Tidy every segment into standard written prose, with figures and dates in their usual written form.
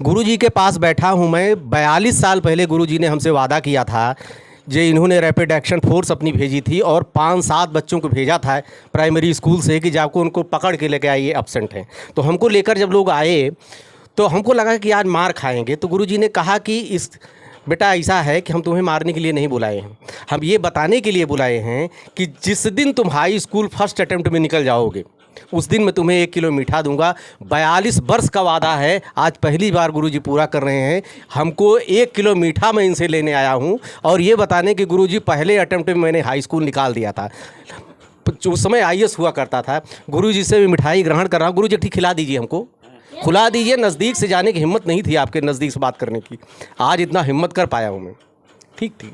गुरुजी के पास बैठा हूँ मैं। 42 साल पहले गुरुजी ने हमसे वादा किया था, जो इन्होंने रैपिड एक्शन फोर्स अपनी भेजी थी और 5-7 बच्चों को भेजा था प्राइमरी स्कूल से कि जाको उनको पकड़ के लेके आइए, एब्सेंट हैं। तो हमको लेकर जब लोग आए तो हमको लगा कि आज मार खाएंगे। तो गुरुजी ने कहा कि इस बेटा ऐसा है कि हम तुम्हें मारने के लिए नहीं बुलाए हैं, हम ये बताने के लिए बुलाए हैं कि जिस दिन तुम हाई स्कूल फर्स्ट अटेम्प्ट में निकल जाओगे उस दिन मैं तुम्हें 1 किलो मीठा दूंगा। 42 वर्ष का वादा है, आज पहली बार गुरुजी पूरा कर रहे हैं। हमको 1 किलो मीठा मैं इनसे लेने आया हूं और ये बताने कि गुरुजी पहले अटेम्प्ट में मैंने हाई स्कूल निकाल दिया था। उस समय आईएएस हुआ करता था। गुरुजी से भी मिठाई ग्रहण कर रहा हूँ। गुरुजी ठीक खिला दीजिए, हमको खुला दीजिए। नज़दीक से जाने की हिम्मत नहीं थी आपके, नज़दीक से बात करने की। आज इतना हिम्मत कर पाया हूँ मैं। ठीक ठीक।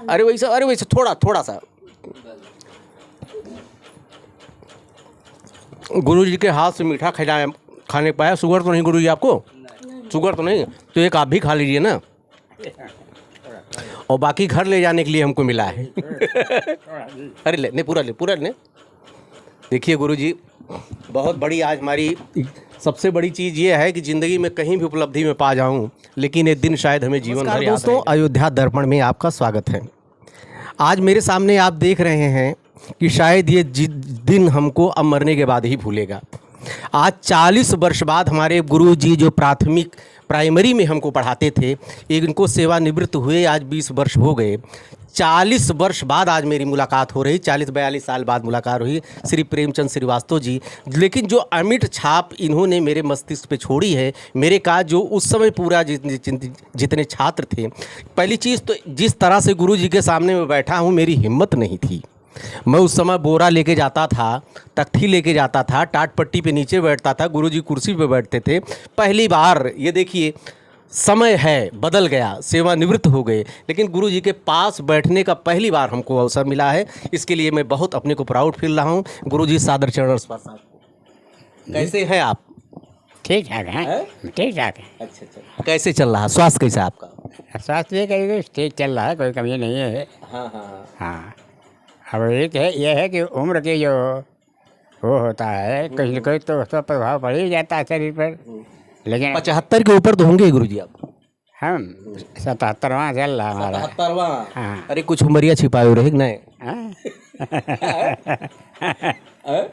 अरे वैसे थोड़ा सा गुरुजी के हाथ से मीठा खाने पाया। शुगर तो नहीं गुरुजी आपको? शुगर तो नहीं, तो एक आप भी खा लीजिए ना, और बाकी घर ले जाने के लिए हमको मिला है। अरे ले, नहीं पूरा ले। देखिए गुरुजी, बहुत बड़ी आज हमारी सबसे बड़ी चीज़ ये है कि ज़िंदगी में कहीं भी उपलब्धि में पा जाऊं, लेकिन एक दिन शायद हमें जीवन भर याद रहेगा। दोस्तों, अयोध्या दर्पण में आपका स्वागत है। आज मेरे सामने आप देख रहे हैं कि शायद ये दिन हमको अब मरने के बाद ही भूलेगा। आज 40 वर्ष बाद हमारे गुरुजी जो प्राइमरी में हमको पढ़ाते थे, इनको सेवानिवृत्त हुए आज 20 वर्ष हो गए। 40 वर्ष बाद आज मेरी मुलाकात हो रही, 40-42 साल बाद मुलाकात हुई श्री प्रेमचंद श्रीवास्तव जी। लेकिन जो अमिट छाप इन्होंने मेरे मस्तिष्क पे छोड़ी है, मेरे का जो उस समय पूरा जितने छात्र थे, पहली चीज़ तो जिस तरह से गुरुजी के सामने मैं बैठा हूँ, मेरी हिम्मत नहीं थी। मैं उस समय बोरा लेके जाता था, तख्ती लेके जाता था, टाट पट्टी पे नीचे बैठता था, गुरुजी कुर्सी पे बैठते थे। पहली बार ये देखिए, समय है बदल गया, सेवानिवृत्त हो गए, लेकिन गुरुजी के पास बैठने का पहली बार हमको अवसर मिला है। इसके लिए मैं बहुत अपने को प्राउड फील रहा हूँ। गुरुजी सादर चरण स्पर्श। कैसे हैं आप? ठीक ठाक है, ठीक ठाक है। अच्छा। कैसे चल रहा है स्वास्थ्य, कैसा है आपका? स्वास्थ्य कहीं ठीक चल रहा है, कोई कमी नहीं है। हाँ। अब एक है, यह है कि उम्र के जो वो होता है, कुछ न कुछ तो उसका प्रभाव पड़ ही जाता है शरीर पर। लेकिन 75 के ऊपर तो होंगे गुरुजी आप? हम 77वां चल रहा हमारा। 77वां? हाँ। अरे कुछ उमरिया छिपाए रहे कि नहीं?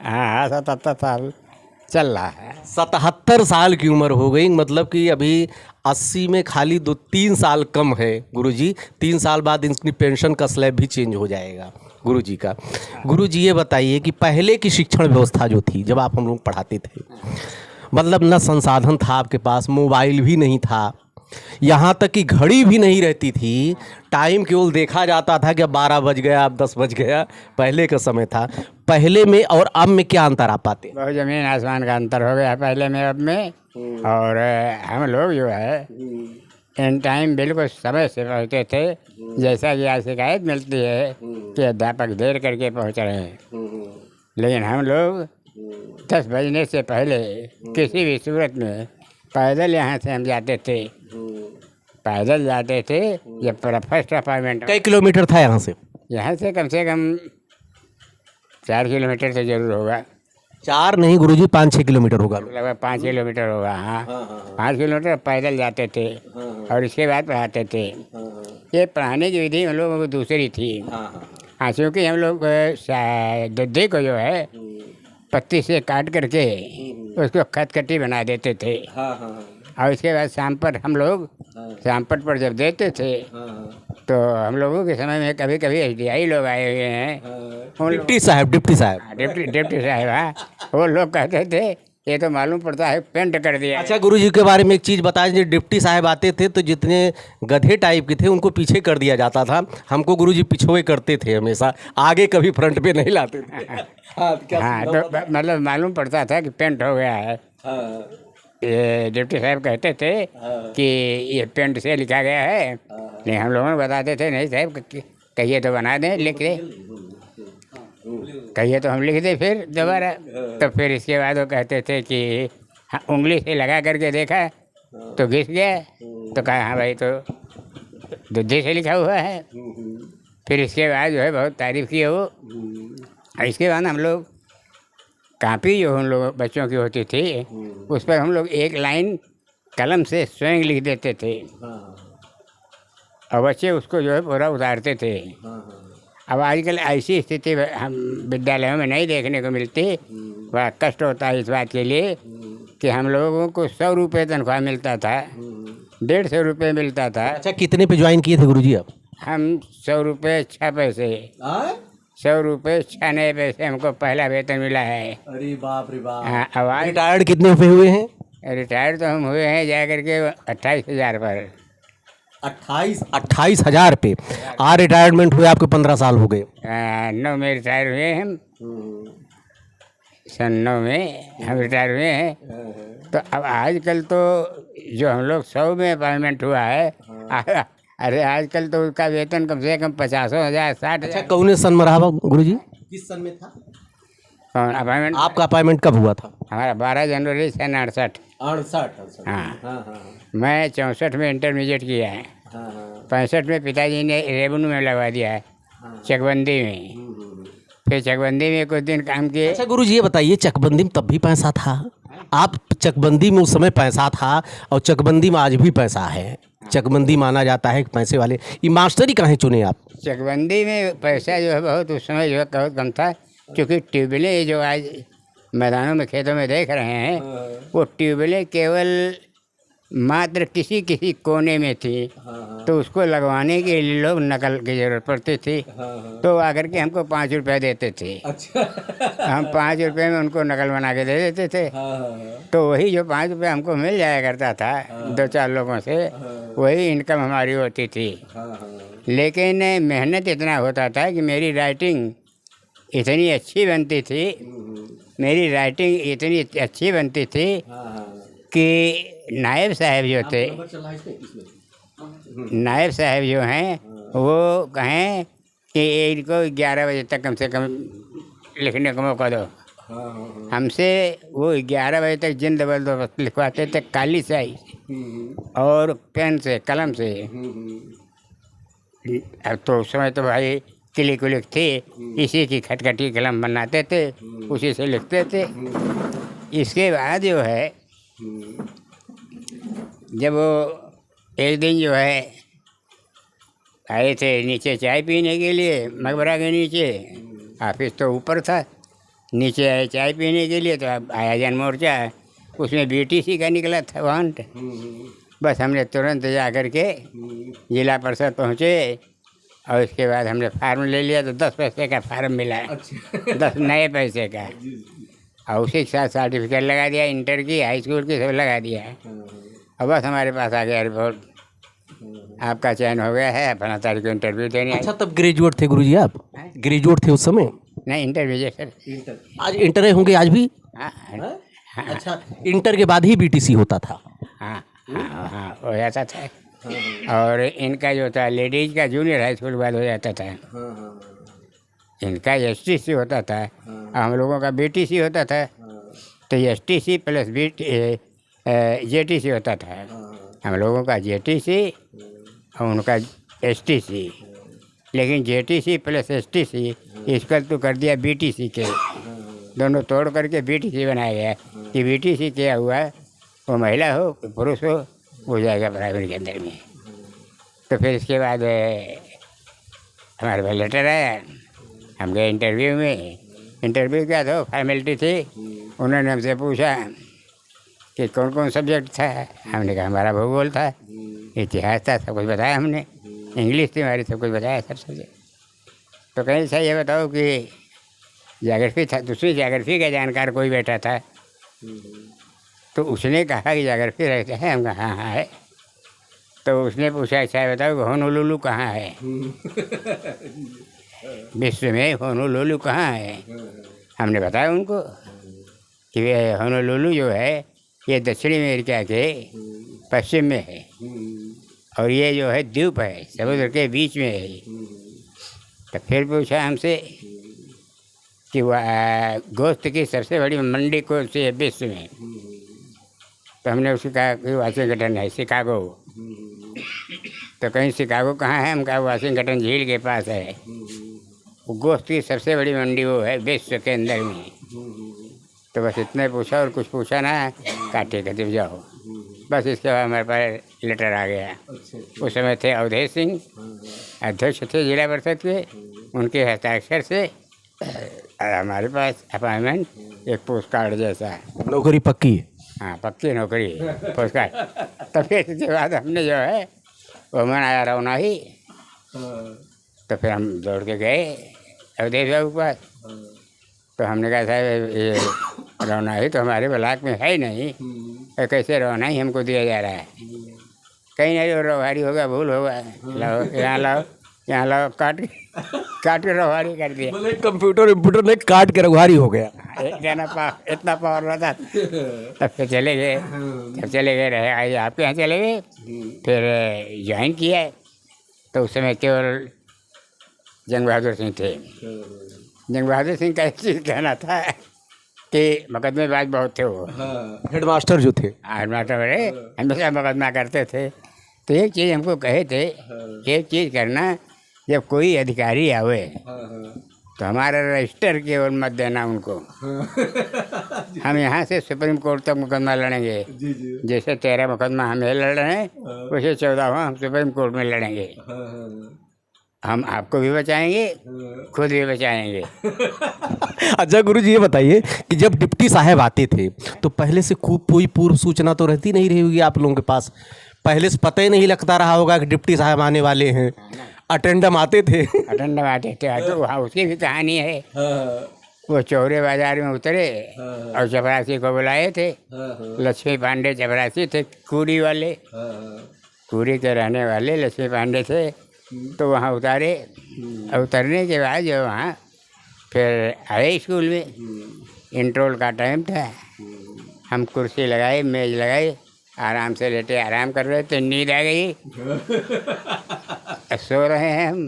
हाँ, 77 साल चल रहा है। 77 साल की उम्र हो गई, मतलब कि अभी 80 में खाली 2-3 साल कम है गुरुजी। 3 साल बाद इनकी पेंशन का स्लैब भी चेंज हो जाएगा गुरुजी का। गुरुजी ये बताइए कि पहले की शिक्षण व्यवस्था जो थी, जब आप हम लोग पढ़ाते थे, मतलब न संसाधन था आपके पास, मोबाइल भी नहीं था, यहाँ तक कि घड़ी भी नहीं रहती थी। टाइम केवल देखा जाता था कि अब 12 बज गया, अब 10 बज गया। पहले का समय था। पहले में और अब में क्या अंतर आप पाते? बहुत ज़मीन आसमान का अंतर हो गया पहले में अब में। और हम लोग जो है इन टाइम बिल्कुल समय से पहुँचते थे। जैसा कि आज शिकायत मिलती है कि अध्यापक देर करके पहुँच रहे हैं, लेकिन हम लोग 10 बजने से पहले किसी भी सूरत में पैदल यहाँ से हम जाते थे। पैदल जाते थे। जब फर्स्ट अपार्टमेंट कई किलोमीटर था यहाँ से? यहाँ से कम 4 किलोमीटर तो जरूर होगा। 4 नहीं गुरुजी, 5-6 किलोमीटर होगा। लगभग 5 किलोमीटर होगा। हाँ, 5 किलोमीटर पैदल जाते थे और इसके बाद पढ़ाते थे। ये पढ़ाने की विधि हम लोगों को दूसरी थी। हाँ, क्योंकि हम लोग दद्दे को जो है पत्ती से काट करके उसको खटखटी बना देते थे। और इसके बाद शाम पर हम लोग शामपट पर जब देते थे तो हम लोगों के समय में कभी कभी SDI लोग आए हुए हैं। डिप्टी साहब डिप्टी साहब, हाँ, वो लोग कहते थे ये तो मालूम पड़ता है पेंट कर दिया। अच्छा गुरुजी के बारे में एक चीज़ बताएं, जो डिप्टी साहब आते थे तो जितने गधे टाइप के थे उनको पीछे कर दिया जाता था। हमको गुरुजी पिछुए करते थे हमेशा, आगे कभी फ्रंट पे नहीं लाते थे। हाँ, तो मतलब मालूम पड़ता था कि पेंट हो गया है। ये डिप्टी साहब कहते थे कि ये पेंट से लिखा गया है। नहीं, हम लोगों को बताते थे नहीं साहब, कहिए तो बना दें, लिख दे, कहिए तो हम लिख दे फिर दोबारा। तो फिर इसके बाद वो कहते थे कि हाँ, उंगली से लगा करके देखा तो घिस गया, तो कहा हाँ भाई तो दूधी से लिखा हुआ है। फिर इसके बाद जो है बहुत तारीफ की वो। इसके बाद हम लोग कापी जो हम लोग बच्चों की होती थी उस पर हम लोग एक लाइन कलम से स्वयं लिख देते थे और बच्चे उसको जो है पूरा उतारते थे। अब आजकल ऐसी स्थिति हम विद्यालयों में नहीं देखने को मिलती। बड़ा कष्ट होता है इस बात के लिए कि हम लोगों को 100 रुपये तनख्वाह मिलता था, 150 रुपये मिलता था। अच्छा, कितने पे ज्वाइन किए थे गुरुजी आप? हम 100 रुपये 6 पैसे 100 रुपये 6 नए पैसे हमको पहला वेतन मिला है। अरे बाप रे बाप। हाँ, अब आज रिटायर्ड कितने पे हुए हैं? रिटायर तो हम हुए हैं जा करके 28,000 पर। 28,000 पे। आ रिटायरमेंट हुए आपके 15 साल हो गए। 9 में रिटायर हुए हम, सन 9 में हम रिटायर हुए हैं। तो अब आजकल तो जो हम लोग 100 में अपॉइंटमेंट हुआ है, अरे आजकल तो उसका वेतन कम से कम 50,000 60,000। अच्छा, कौन सन में रहा गुरुजी? किस सन में था अपॉइंटमेंट? आपका अपॉइंटमेंट कब हुआ था? हमारा 12 जनवरी सन 68। 68। हाँ, मैं 64 में इंटरमीडिएट किया है। 65 में पिताजी ने रेवेन्यू में लगवा दिया है, चकबंदी में। फिर चकबंदी में कुछ दिन काम किए। अच्छा गुरुजी, ये बताइए, चकबंदी में तब भी पैसा था? आप चकबंदी में उस समय पैसा था और चकबंदी में आज भी पैसा है। चकबंदी माना जाता है पैसे वाले। ये मास्टरी काहे चुने आप? चकबंदी में पैसा जो है बहुत उस समय जो है बहुत कम था, क्योंकि ट्यूबवेलें जो आज मैदानों में खेतों में देख रहे हैं, वो ट्यूबवेलें केवल मात्र किसी किसी कोने में थी। तो उसको लगवाने के लिए लोग नकल की ज़रूरत पड़ती थी। तो आकर के हमको 5 रुपये देते थे। अच्छा। हम 5 रुपये में उनको नकल बना के दे देते थे। तो वही जो 5 रुपये हमको मिल जाया करता था 2-4 लोगों से, वही इनकम हमारी होती थी। लेकिन मेहनत इतना होता था कि मेरी राइटिंग इतनी अच्छी बनती थी, मेरी राइटिंग इतनी अच्छी बनती थी कि नायब साहब जो थे, नायब साहब जो हैं, वो कहें कि इनको 11 बजे तक कम से कम लिखने का मौका दो। हमसे वो 11 बजे तक जिन जबरदस्त लिखवाते थे, काली स्याही और पेन से, कलम से। अब तो उस समय तो भाई क्लिक विलिक थी, इसी की खटखटी कलम बनाते थे, उसी से लिखते थे। इसके बाद जो है, जब वो एक दिन जो है आए थे नीचे चाय पीने के लिए, मकबरा के नीचे, ऑफिस तो ऊपर था, नीचे आए चाय पीने के लिए। तो अब आया जन मोर्चा, उसमें BTC का निकला था वांट। बस हमने तुरंत जा कर के जिला परिषद पहुँचे और उसके बाद हमने फार्म ले लिया। तो 10 पैसे का फार्म मिला है। 10 नए पैसे का। और उसी के साथ सर्टिफिकेट लगा दिया, इंटर की, हाई स्कूल की, सब लगा दिया है। और बस हमारे पास आ गया रिपोर्ट, आपका चयन हो गया है, अपना तारीख को इंटरव्यू देने। अच्छा, तब ग्रेजुएट थे गुरुजी आप? ग्रेजुएट थे उस समय? नहीं, इंटरमीडिएट सर। आज इंटर होंगे आज भी? हाँ। अच्छा, इंटर के बाद ही BTC होता था? हाँ हाँ हाँ, हो जाता था। और इनका जो था लेडीज का जूनियर हाई स्कूल बाद हो जाता था। इनका STC होता था, हम लोगों का BTC होता था। तो STC प्लस JTC होता था। हम लोगों का JTC और उनका STC। लेकिन JTC प्लस STC इसका तो कर दिया BTC के, दोनों तोड़ करके BTC बनाया गया कि BTC क्या हुआ, वो महिला हो पुरुष हो जाएगा प्राइवेट के अंदर में। तो फिर इसके बाद हमारे पास लेटर आया, हम गए इंटरव्यू में। इंटरव्यू क्या था, फॉर्मेलिटी थी। उन्होंने हमसे पूछा कि कौन कौन सब्जेक्ट था। हमने कहा हमारा भूगोल था, इतिहास था, सब कुछ बताया हमने। इंग्लिश थी हमारी, सब कुछ बताया, सब सब्जेक्ट। तो कहीं से ये बताओ कि ज्योग्राफी था, दूसरी ज्योग्राफी का जानकार कोई बैठा था। तो उसने कहा कि ज्योग्राफी रहता है। हम कहा हाँ है। तो उसने पूछा अच्छा बताओ कि होनोलुलु कहाँ है, विश्व में होनोलुलु कहाँ है। हमने बताया उनको कि होनोलुलु जो है ये दक्षिणी अमेरिका के पश्चिम में है और ये जो है द्वीप है, समुद्र के बीच में है। तो फिर पूछा हमसे कि गोश्त की सबसे बड़ी मंडी कौन सी है विश्व में। तो हमने उसको कहा कि वाशिंगटन है, शिकागो। तो कहीं शिकागो कहाँ है, हम कहा वाशिंगटन झील के पास है। वो गोश्त की सबसे बड़ी मंडी वो है विश्व के अंदर में। तो बस इतने पूछा और कुछ पूछा ना, कहा ठीक है जब जाओ। बस इसके बाद हमारे पास लेटर आ गया। उस समय थे अवधेश सिंह, अध्यक्ष थे जिला परिषद के, उनके हस्ताक्षर से हमारे पास अपॉइंटमेंट, एक पोस्ट कार्ड जैसा। नौकरी पक्की? हाँ, पक्की नौकरी, पोस्ट कार्ड। तो फिर इसके बाद हमने जो है वो मनाया रौना ही। तो फिर हम दौड़ के गए अवधेश बाबू के पास। तो हमने कहा साहब ये रौना ही तो हमारे ब्लॉक में है ही नहीं, तो कैसे रौना ही हमको दिया जा रहा है? कहीं नहीं, रौहारी होगा, भूल होगा, लाओ यहाँ लाओ, यहाँ लाओ, काट के रौहारी कर दिया। मतलब कंप्यूटर ने काट के रघुहारी हो गया। इतना पावर रहता। तब फिर चले गए, जब चले गए रहे आइए आपके यहाँ चले गए, फिर ज्वाइन किया। तो उस समय केवल जंग बहादुर सिंह थे। जंग बहादुर सिंह का एक चीज़ कहना था कि मुकदमेबाज बहुत थे वो। हेडमास्टर जो थे, हेडमास्टर बड़े हमेशा मुकदमा करते थे। तो एक चीज़ हमको कहे थे, एक चीज़ करना, जब कोई अधिकारी आवे तो हमारा रजिस्टर केवल मत देना उनको। हम यहाँ से सुप्रीम कोर्ट तक मुकदमा लड़ेंगे। जैसे 13 मुकदमा हमें लड़ रहे हैं, वैसे 14वां हम सुप्रीम कोर्ट में लड़ेंगे। हम आपको भी बचाएंगे, खुद भी बचाएंगे। अच्छा गुरुजी ये बताइए कि जब डिप्टी साहब आते थे तो पहले से खूब कोई पूर्व सूचना तो रहती नहीं रही होगी आप लोगों के पास? पहले से पता ही नहीं लगता रहा होगा कि डिप्टी साहब आने वाले हैं? अटेंडम आते थे? अटेंडम आते थे, तो वहाँ उसकी भी कहानी है। वो चौरे बाजार में उतरे और चपरासी को बुलाए थे। लक्ष्मी पांडे चपरासी थे, कुरी वाले, कुरी के रहने वाले लक्ष्मी पांडे थे। तो वहाँ उतारे, उतरने के बाद जो वहाँ फिर आए स्कूल में, इंट्रोल का टाइम था। हम कुर्सी लगाए, मेज लगाए, आराम से लेटे आराम कर रहे थे। नींद आ गई, सो रहे हैं हम।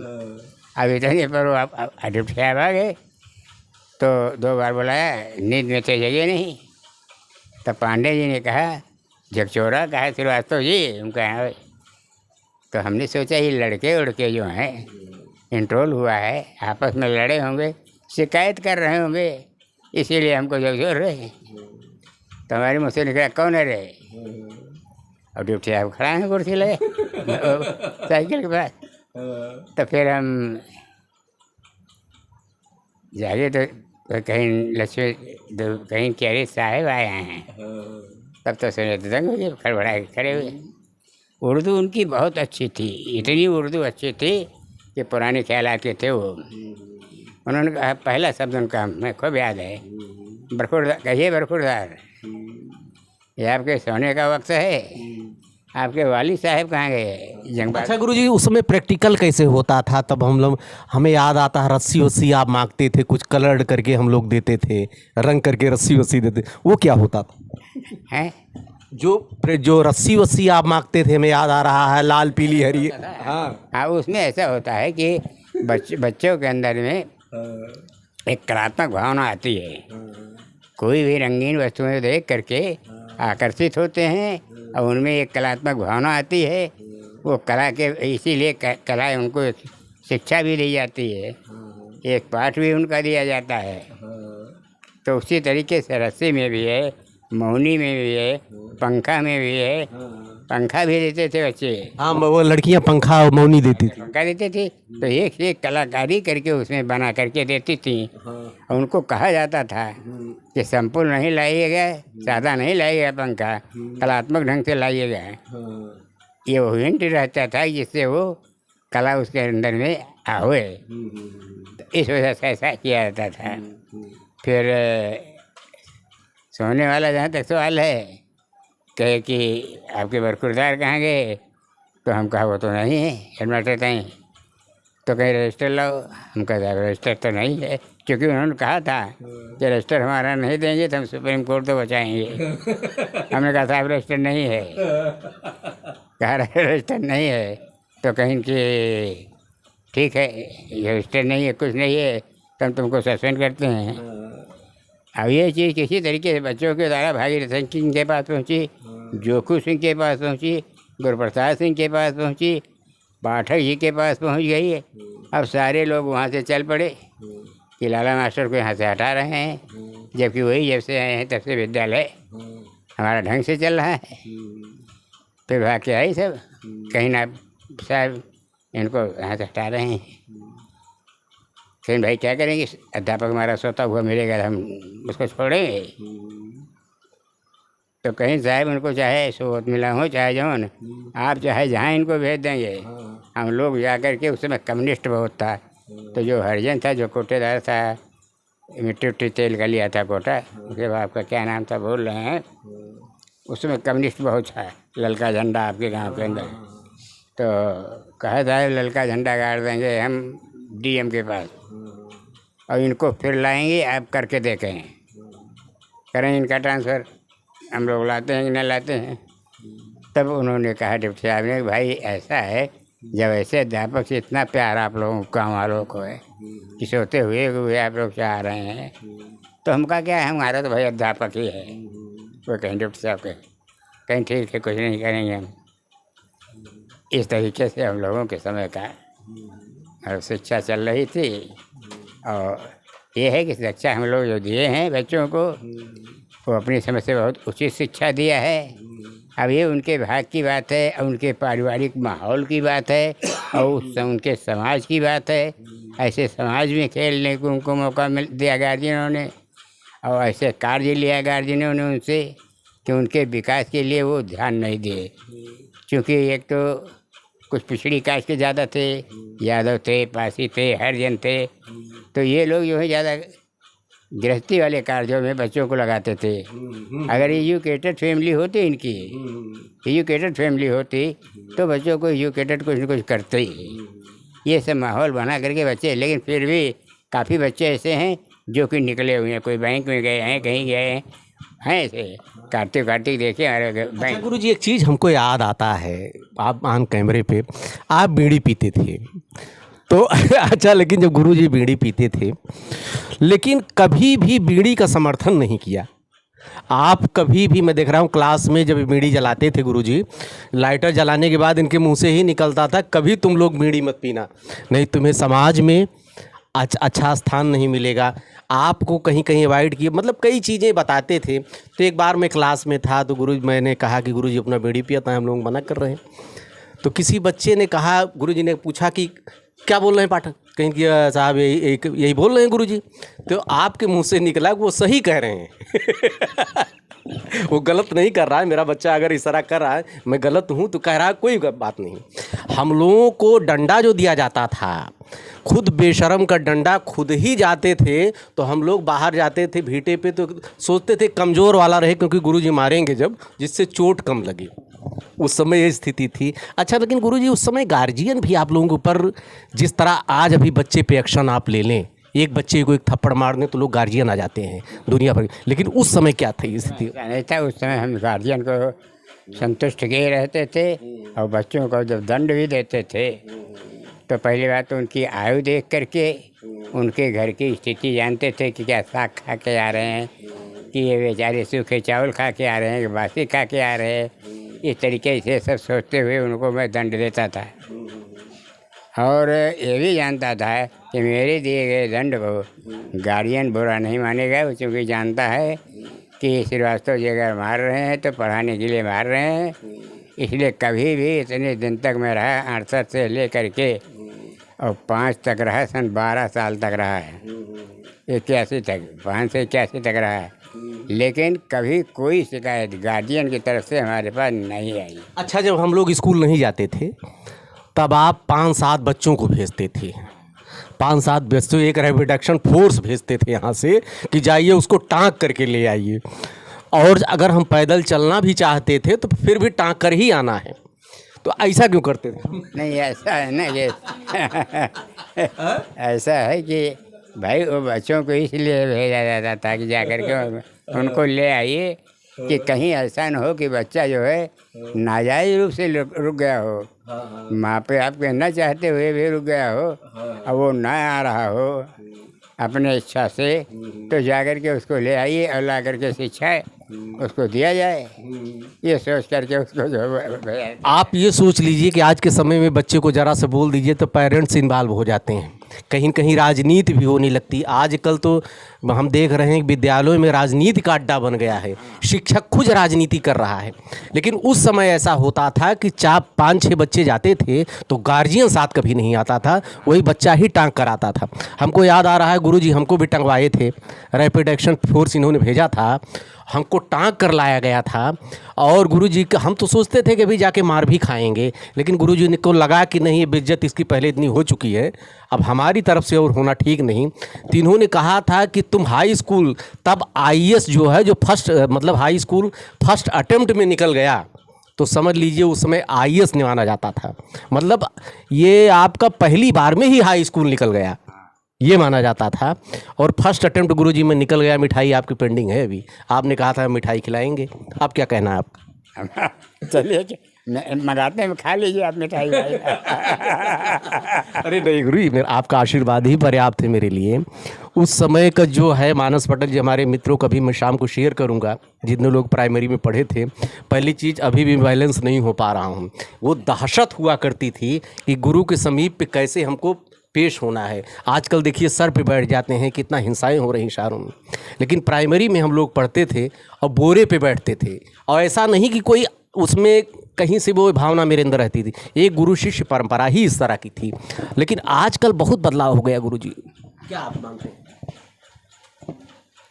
अभी तक पर वो डिप्टी साहब आ गए तो 2 बार बुलाया, नींद में तो जगे नहीं। तब पांडे जी ने कहा, झकझोरा कहा श्रीवास्तव जी, हम कहा। तो हमने सोचा ये लड़के उड़के जो हैं, इंट्रोल हुआ है, आपस में लड़े होंगे, शिकायत कर रहे होंगे, इसीलिए हमको झकझोर रहे हैं। तो हमारे मुँह से निकला, कौन है रे? और ड्यूटी साहब खड़ा है कुर्सी लगे साइकिल के पास। तो फिर हम जागे तो कहीं लक्ष्मी, कहीं कैरी साहब आए हैं। तब तो सुने तो दंग हो गए, खड़बड़ा के खड़े हुए। उर्दू उनकी बहुत अच्छी थी, इतनी उर्दू अच्छी थी कि पुराने ख्यालात के थे वो। उन्होंने कहा, पहला शब्द उनका मैं खूब याद है, बरखुरदार। कहिए बरखुरदार, ये आपके सोने का वक्त है, आपके वाली साहब कहाँ गए? जंग। अच्छा गुरुजी उस समय प्रैक्टिकल कैसे होता था? तब हम लोग, हमें याद आता है रस्सी वस्सी आप मांगते थे, कुछ कलर करके हम लोग देते थे, रंग करके रस्सी वस्सी देते, वो क्या होता था? हैं जो रस्सी वस्सी आप मांगते थे, हमें याद आ रहा है, लाल पीली हरी। हाँ, उसमें ऐसा होता है कि बच्चों के अंदर में एक कलात्मक भावना आती है। कोई भी रंगीन वस्तुएं देख करके आकर्षित होते हैं और उनमें एक कलात्मक भावना आती है। वो कला के, इसीलिए कला उनको एक शिक्षा भी दी जाती है, एक पाठ भी उनका दिया जाता है। तो उसी तरीके से रस्सी में भी है, मौनी में भी है, पंखा में भी है। पंखा भी देते थे बच्चे। हाँ, वो लड़कियां पंखा और मौनी देती थी। पंखा देते थे तो एक से एक कलाकारी करके उसमें बना करके देती थी। और उनको कहा जाता था कि संपूर्ण नहीं लाइएगा, सादा नहीं लाइएगा, पंखा कलात्मक ढंग से लाइएगा। ये वो हिंट रहता था जिससे वो कला उसके अंदर में आवे। इस वजह से ऐसा किया जाता था। फिर सोने वाला जहाँ तक सवाल है, कहे कि आपके बरखुरदार कहाँ गए? तो हम कहा वो तो नहीं है हेडमास्टर नहीं। तो कहीं रजिस्टर लाओ। हम कहा रजिस्टर तो नहीं है, क्योंकि उन्होंने कहा था कि रजिस्टर हमारा नहीं देंगे तो हम सुप्रीम कोर्ट तो बचाएंगे। हमने कहा साहब रजिस्टर नहीं है। कहा रजिस्टर नहीं है। तो कहीं कि ठीक है, रजिस्टर नहीं है, कुछ नहीं है, तो हम तुमको सस्पेंड करते हैं। अब ये चीज़ किसी तरीके से बच्चों के द्वारा भागीरथ सिंह के पास पहुँची, जोखू सिंह के पास पहुँची, गुरुप्रसाद सिंह के पास पहुँची, पाठक जी के पास पहुँच गई है। अब सारे लोग वहाँ से चल पड़े कि लाला मास्टर को यहाँ से हटा रहे हैं, जबकि वही जब से आए हैं तब से विद्यालय हमारा ढंग से चल रहा है। फिर भाग के आई सब, कहीं ना साहब इनको यहाँ से हटा रहे हैं। फिर भाई क्या करेंगे, अध्यापक हमारा सोता हुआ मिलेगा, हम उसको छोड़ेंगे? तो कहीं साहब उनको चाहे सोत मिला हो चाहे जौन, आप चाहे जहाँ इनको भेज देंगे। हम लोग जा कर के, उस समय कम्युनिस्ट बहुत था, तो जो हरिजन था, जो कोटेदार था, मिट्टी उट्टी तेल का लिया था कोटा, उसके बाद आपका क्या नाम था बोल रहे हैं, उस समय कम्युनिस्ट बहुत था, ललका झंडा आपके गांव के अंदर। तो कहा था ललका झंडा गाड़ देंगे हम डीएम के पास, और इनको फिर लाएंगे, आप करके देखें, करें इनका ट्रांसफ़र, हम लोग लाते हैं कि नहीं लाते हैं। तब उन्होंने कहा डिप्टी साहब ने, भाई ऐसा है, जब ऐसे अध्यापक से इतना प्यार आप लोगों को, गाँव वालों को है कि सोते हुए आप लोग चाह रहे हैं, तो हमका क्या है, हमारा तो भाई अध्यापक ही है। वो कहीं डिप्टी साहब के कहीं ठीक है, कुछ नहीं करेंगे हम। इस तरीके से हम लोगों के समय का और शिक्षा चल रही थी। और ये है कि शिक्षा हम लोग जो दिए हैं बच्चों को, वो अपनी समय से बहुत उचित शिक्षा दिया है। अब ये उनके भाग की बात है, और उनके पारिवारिक माहौल की बात है, और उनके समाज की बात है। ऐसे समाज में खेलने को उनको मौका मिल दिया गार्जियनों ने, और ऐसे कार्य लिया गार्जियनों ने उनसे कि उनके विकास के लिए वो ध्यान नहीं दिए। क्योंकि एक तो कुछ पिछड़ी कास्ट के ज़्यादा थे, यादव थे, पासी थे, हरिजन थे, तो ये लोग जो है ज़्यादा गृहस्थी वाले कार्यों में बच्चों को लगाते थे। अगर एजुकेटेड फैमिली होती इनकी, एजुकेटेड फैमिली होती, तो बच्चों को एजुकेटेड कुछ न कुछ करते ही। ये सब माहौल बना करके बच्चे, लेकिन फिर भी काफ़ी बच्चे ऐसे हैं जो कि निकले हुए हैं, कोई बैंक में गए हैं, कहीं गए हैं ऐसे कार्तिक देखे अरे बैंक। अच्छा गुरुजी, एक चीज़ हमको याद आता है, आप ऑन कैमरे पे आप बीड़ी पीते थे तो अच्छा, लेकिन जब गुरुजी बीड़ी पीते थे, लेकिन कभी भी बीड़ी का समर्थन नहीं किया आप कभी भी। मैं देख रहा हूँ क्लास में जब बीड़ी जलाते थे गुरुजी, लाइटर जलाने के बाद इनके मुंह से ही निकलता था, कभी तुम लोग बीड़ी मत पीना, नहीं तुम्हें समाज में अच्छा स्थान नहीं मिलेगा। आपको कहीं कहीं अवॉइड किए, मतलब कई चीज़ें बताते थे। तो एक बार मैं क्लास में था, तो मैंने कहा कि गुरुजी अपना बीड़ी पियाता है, हम लोग मना कर रहे हैं। तो किसी बच्चे ने कहा, गुरुजी ने पूछा कि क्या बोल रहे हैं पाठक, कहीं कि साहब यही बोल रहे हैं गुरुजी। तो आपके मुंह से निकला वो सही कह रहे हैं वो गलत नहीं कर रहा है, मेरा बच्चा अगर इस तरह कर रहा है, मैं गलत हूँ तो कह रहा है, कोई बात नहीं। हम लोगों को डंडा जो दिया जाता था, खुद बेशरम का डंडा खुद ही जाते थे, तो हम लोग बाहर जाते थे भीटे पे, तो सोचते थे कमज़ोर वाला रहे, क्योंकि गुरुजी मारेंगे जब, जिससे चोट कम लगे। उस समय ये स्थिति थी। अच्छा, लेकिन गुरुजी उस समय गार्जियन भी आप लोगों के ऊपर, जिस तरह आज अभी बच्चे पे एक्शन आप ले लें, एक बच्चे को एक थप्पड़ मारने तो लोग गार्जियन आ जाते हैं दुनिया भर, लेकिन उस समय क्या थी स्थिति? नहीं था उस समय, हम गार्जियन को संतुष्ट किए रहते थे, और बच्चों को जब दंड भी देते थे तो पहली बात तो उनकी आयु देख करके उनके घर की स्थिति जानते थे कि क्या साग खा के आ रहे हैं, कि ये बेचारे सूखे चावल खा के आ रहे हैं, कि बासी खा के आ रहे हैं। इस तरीके से सब सोचते हुए उनको मैं दंड देता था, और ये भी जानता था कि मेरे दिए गए दंड को गार्जियन बुरा नहीं मानेगा, क्योंकि जानता है कि श्रीवास्तव जी अगर मार रहे हैं तो पढ़ाने के लिए मार रहे हैं। इसलिए कभी भी इतने दिन तक मैं रहा, 68 से ले कर के और 5 तक रहा, सन 12 साल तक रहा है, 81 तक, 5 से 81 तक रहा है, लेकिन कभी कोई शिकायत गार्जियन की तरफ से हमारे पास नहीं आई। अच्छा, जब हम लोग स्कूल नहीं जाते थे तब आप 5-7 बच्चों को भेजते थे, 5-7 बच्चों, एक रैपिड एक्शन फोर्स भेजते थे यहाँ से कि जाइए उसको टाँक करके ले आइए। और अगर हम पैदल चलना भी चाहते थे तो फिर भी टाँक कर ही आना है। तो ऐसा क्यों करते थे? नहीं, ऐसा है ना, ये ऐसा है कि भाई वो बच्चों को इसलिए भेजा जाता था कि जा कर के उनको ले आइए, कि कहीं ऐसा न हो कि बच्चा जो है नाजायज रूप से रुक गया हो, माँ पे आप कहना चाहते हुए भी रुक गया हो, और वो ना आ रहा हो अपने इच्छा से, तो जाकर के उसको ले आइए और ला करके शिक्षा उसको दिया जाए, ये सोच करके उसको जो। आप ये सोच लीजिए कि आज के समय में बच्चे को ज़रा से बोल दीजिए तो पेरेंट्स इन्वॉल्व हो जाते हैं कहीं कहीं राजनीति भी होने लगती। आजकल तो हम देख रहे हैं कि विद्यालयों में राजनीति का अड्डा बन गया है, शिक्षक खुद राजनीति कर रहा है। लेकिन उस समय ऐसा होता था कि 4-5-6 बच्चे जाते थे तो गार्जियन साथ कभी नहीं आता था, वही बच्चा ही टांग कर आता था। हमको याद आ रहा है गुरुजी हमको भी टंगवाए थे, रैपिड एक्शन फोर्स इन्होंने भेजा था, हमको टांग कर लाया गया था। और गुरुजी का हम तो सोचते थे कि अभी जाके मार भी खाएंगे, लेकिन गुरुजी ने को लगा कि नहीं, बेइज्जत इसकी पहले इतनी हो चुकी है, अब हमारी तरफ से और होना ठीक नहीं। तो इन्होंने कहा था कि तुम हाई स्कूल, तब आईएएस जो है जो फर्स्ट मतलब हाई स्कूल फर्स्ट अटेम्प्ट में निकल गया तो समझ लीजिए उस समय आईएएस नहीं माना जाता था। मतलब ये आपका पहली बार में ही हाई स्कूल निकल गया ये माना जाता था। और फर्स्ट अटेम्प्ट गुरुजी में निकल गया। मिठाई आपकी पेंडिंग है अभी, आपने कहा था मिठाई खिलाएंगे, आप क्या कहना है आप? चलिए मंगाते हैं, खा लीजिए आप मिठाई। अरे नहीं गुरुजी, मेरा आपका आशीर्वाद ही पर्याप्त है मेरे लिए। उस समय का जो है मानस पटल जी हमारे मित्रों का भी मैं शाम को शेयर करूंगा, जितने लोग प्राइमरी में पढ़े थे। पहली चीज़ अभी भी बैलेंस नहीं हो पा रहा हूँ। वो दहशत हुआ करती थी कि गुरु के समीप पे कैसे हमको पेश होना है। आजकल देखिए सर पे बैठ जाते हैं, कितना हिंसाएं हो रही शहरों में। लेकिन प्राइमरी में हम लोग पढ़ते थे और बोरे पे बैठते थे, और ऐसा नहीं कि कोई उसमें कहीं से वो भावना मेरे अंदर रहती थी। एक गुरु शिष्य परंपरा ही इस तरह की थी। लेकिन आजकल बहुत बदलाव हो गया गुरुजी, क्या आप मानते हैं?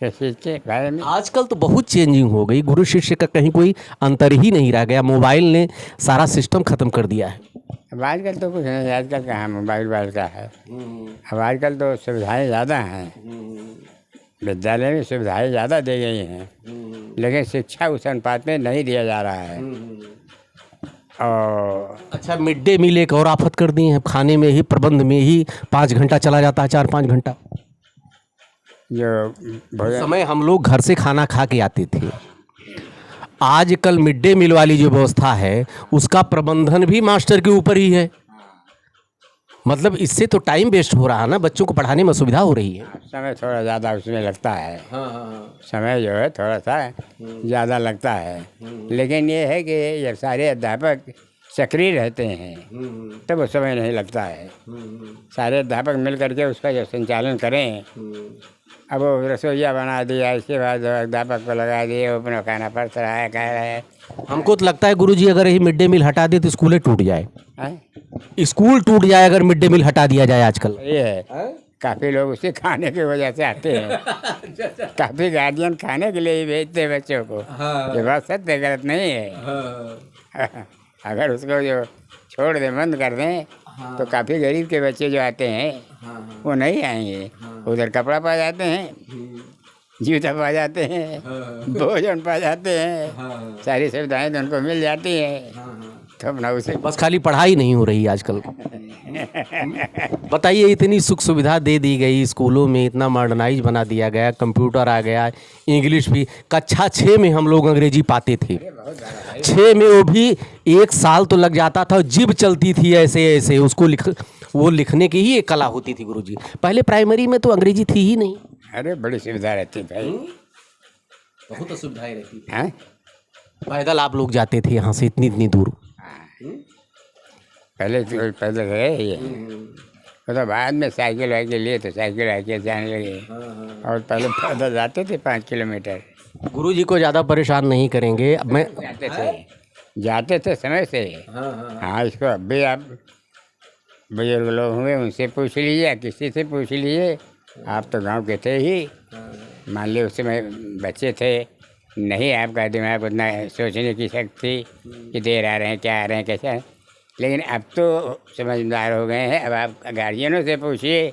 के बारे में आजकल तो बहुत चेंजिंग हो गई, गुरु शिष्य का कहीं कोई अंतर ही नहीं रह गया। मोबाइल ने सारा सिस्टम ख़त्म कर दिया है। अब आजकल तो कुछ नहीं, आजकल कहाँ मोबाइल का है। अब आजकल तो सुविधाएं ज़्यादा हैं, विद्यालय में सुविधाएं ज़्यादा दी गई हैं, लेकिन शिक्षा उस अनुपात में नहीं दिया जा रहा है। और अच्छा, मिड डे मील एक और आफत कर दी है, खाने में ही प्रबंध में ही 5 घंटा चला जाता है, 4-5 घंटा। जो भोजन समय हम लोग घर से खाना खा के आते थे, आजकल मिड डे मील वाली जो व्यवस्था है उसका प्रबंधन भी मास्टर के ऊपर ही है। मतलब इससे तो टाइम वेस्ट हो रहा है ना, बच्चों को पढ़ाने में सुविधा हो रही है। समय थोड़ा ज़्यादा उसमें लगता है। हाँ। समय जो है थोड़ा सा ज़्यादा लगता है, लेकिन ये है कि जब सारे अध्यापक सक्रिय रहते हैं तब वो समय नहीं लगता है। सारे अध्यापक मिल करके उसका जो संचालन करें, अब वो रसोईया बना दिया, इसके बाद अध्यापक को लगा दिए, वो अपना खाना पड़ता रहा है, कह रहे हैं। हमको तो लगता है गुरुजी अगर यही मिड डे मील हटा दे तो स्कूलें टूट जाए, हैं? स्कूल टूट जाए अगर मिड डे मील हटा दिया जाए आजकल। ये है, काफ़ी लोग उसे खाने की वजह से आते हैं। काफ़ी गार्जियन खाने के लिए ही भेजते हैं बच्चों को। ये बात सत्य गलत नहीं है। अगर उसको जो छोड़ दें, बंद कर दें, तो काफ़ी गरीब के बच्चे जो आते हैं वो नहीं आएंगे। उधर कपड़ा पा जाते हैं, जूता पा जाते हैं, भोजन पा जाते हैं, सारी सुविधाएं तो उनको मिल जाती हैं। तो अपना उसे बस खाली पढ़ाई नहीं हो रही आजकल। बताइए, इतनी सुख सुविधा दे दी गई स्कूलों में, इतना मॉडर्नाइज बना दिया गया, कंप्यूटर आ गया, इंग्लिश भी। कक्षा 6 में हम लोग अंग्रेजी पाते थे, 6 में वो भी 1 साल तो लग जाता था, जिब चलती थी ऐसे ऐसे, उसको वो लिखने की ही एक कला होती थी गुरुजी। पहले प्राइमरी में तो अंग्रेजी थी ही नहीं। अरे बड़ी सुविधा रहती भाई, बहुत सुविधाएं रहती थी। हैं? पैदल आप लोग जाते थे यहाँ से इतनी दूर। पहले तो पैदल रहे ये, मतलब बाद में साइकिल वाइकिल लिए तो साइकिल वाइकिल जाने लगे, और पहले पैदल जाते थे 5 किलोमीटर। गुरुजी को ज़्यादा परेशान नहीं करेंगे। अब मैं जाते थे समय से। हाँ, इसको अब भी आप बुजुर्ग लोग हुए, उनसे पूछ लीजिए, किसी से पूछ लीजिए। आप तो गांव के थे ही, मान लीजिए उस समय बच्चे थे, नहीं आपका दिमाग उतना सोचने की शक्ति कि देर आ रहे हैं, क्या आ रहे हैं, कैसा है। लेकिन अब तो समझदार हो गए हैं। अब आप गार्जियनों से पूछिए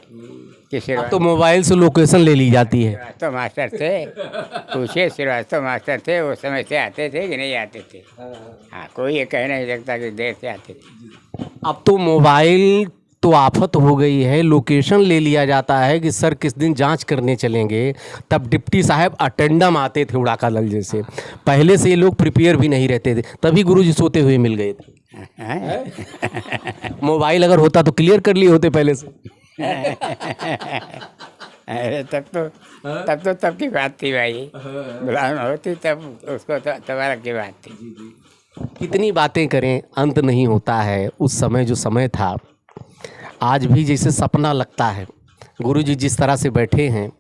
कि अब तो मोबाइल से लोकेशन ले ली जाती है। श्रीवास्तव मास्टर थे, पूछिए श्रीवास्तव मास्टर थे, वो समय से आते थे कि नहीं आते थे। हाँ, कोई ये कह नहीं सकता कि देर से आते थे। अब तो मोबाइल तो आफत हो गई है, लोकेशन ले लिया जाता है कि सर किस दिन जांच करने चलेंगे। तब डिप्टी साहब अटेंडम आते थे उड़ाका लल जैसे। पहले से ये लोग प्रिपेयर भी नहीं रहते थे, तभी गुरुजी सोते हुए मिल गए थे। मोबाइल अगर होता तो क्लियर कर लिए होते पहले से। अरे तब की बात थी भाई, बुलान होती तब उसको तो तबारा की बात थी। कितनी बातें करें, अंत नहीं होता है। उस समय जो समय था, आज भी जैसे सपना लगता है। गुरुजी जिस तरह से बैठे हैं,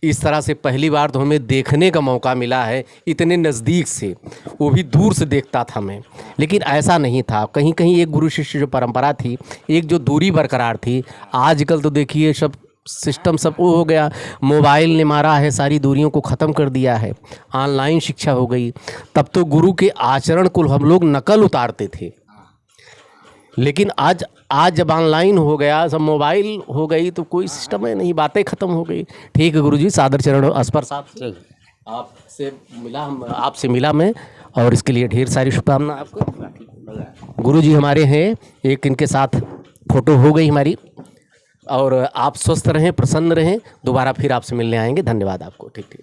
इस तरह से पहली बार तो हमें देखने का मौका मिला है, इतने नज़दीक से। वो भी दूर से देखता था मैं, लेकिन ऐसा नहीं था। कहीं कहीं एक गुरु शिष्य जो परंपरा थी, एक जो दूरी बरकरार थी। आजकल तो देखिए सब सिस्टम सब वो हो गया, मोबाइल ने मारा है, सारी दूरियों को ख़त्म कर दिया है, ऑनलाइन शिक्षा हो गई। तब तो गुरु के आचरण को हम लोग नकल उतारते थे, लेकिन आज जब ऑनलाइन हो गया, सब मोबाइल हो गई, तो कोई सिस्टम है नहीं, बातें ख़त्म हो गई। ठीक है गुरुजी, सादर चरण स्पर्श आपसे मिला मैं, और इसके लिए ढेर सारी शुभकामनाएं आपको। गुरुजी हमारे हैं, एक इनके साथ फ़ोटो हो गई हमारी। और आप स्वस्थ रहें, प्रसन्न रहें। दोबारा फिर आपसे मिलने आएंगे। धन्यवाद आपको। ठीक।